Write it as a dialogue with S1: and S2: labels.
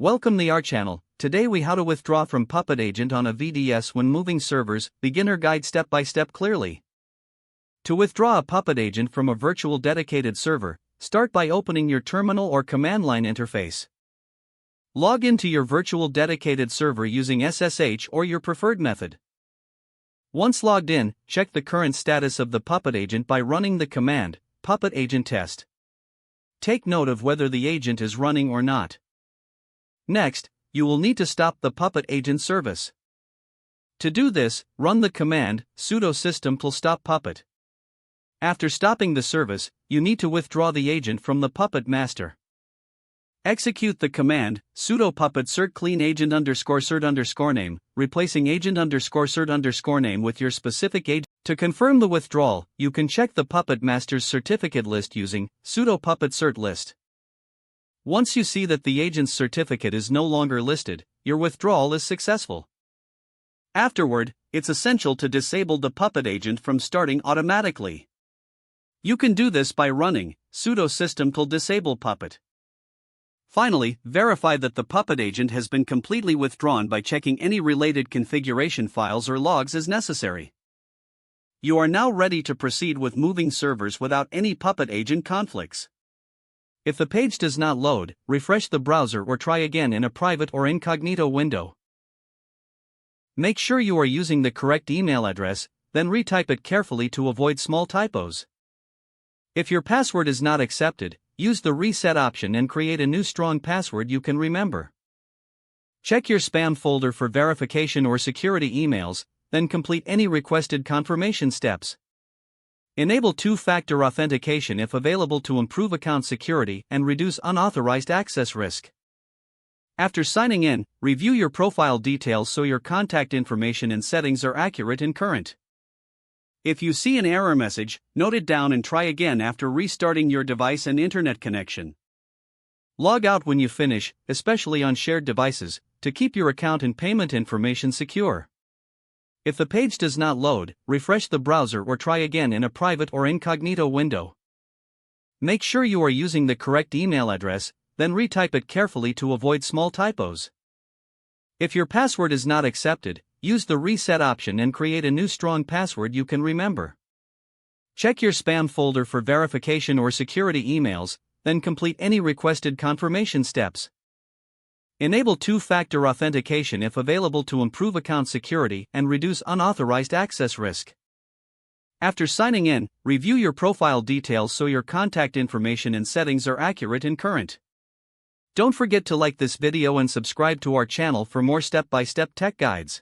S1: Welcome to our channel. Today we how to withdraw from Puppet Agent on a VDS when moving servers, beginner guide step by step clearly. To withdraw a Puppet Agent from a virtual dedicated server, start by opening your terminal or command line interface. Log into your virtual dedicated server using SSH or your preferred method. Once logged in, check the current status of the Puppet Agent by running the command, Puppet Agent Test. Take note of whether the agent is running or not. Next, you will need to stop the Puppet Agent service. To do this, run the command sudo system stop puppet. After stopping the service, you need to withdraw the agent from the Puppet master. Execute the command sudo puppet cert clean agent _cert _name, replacing agent _cert _name with your specific agent. To confirm the withdrawal, you can check the Puppet master's certificate list using sudo puppet cert list. Once you see that the agent's certificate is no longer listed, your withdrawal is successful. Afterward, it's essential to disable the Puppet Agent from starting automatically. You can do this by running sudo system disable puppet. Finally, verify that the Puppet Agent has been completely withdrawn by checking any related configuration files or logs as necessary. You are now ready to proceed with moving servers without any Puppet Agent conflicts. If the page does not load, refresh the browser or try again in a private or incognito window. Make sure you are using the correct email address, then retype it carefully to avoid small typos. If your password is not accepted, use the reset option and create a new strong password you can remember. Check your spam folder for verification or security emails, then complete any requested confirmation steps. Enable two-factor authentication if available to improve account security and reduce unauthorized access risk. After signing in, review your profile details so your contact information and settings are accurate and current. If you see an error message, note it down and try again after restarting your device and internet connection. Log out when you finish, especially on shared devices, to keep your account and payment information secure. If the page does not load, refresh the browser or try again in a private or incognito window. Make sure you are using the correct email address, then retype it carefully to avoid small typos. If your password is not accepted, use the reset option and create a new strong password you can remember. Check your spam folder for verification or security emails, then complete any requested confirmation steps. Enable two-factor authentication if available to improve account security and reduce unauthorized access risk. After signing in, review your profile details so your contact information and settings are accurate and current. Don't forget to like this video and subscribe to our channel for more step-by-step tech guides.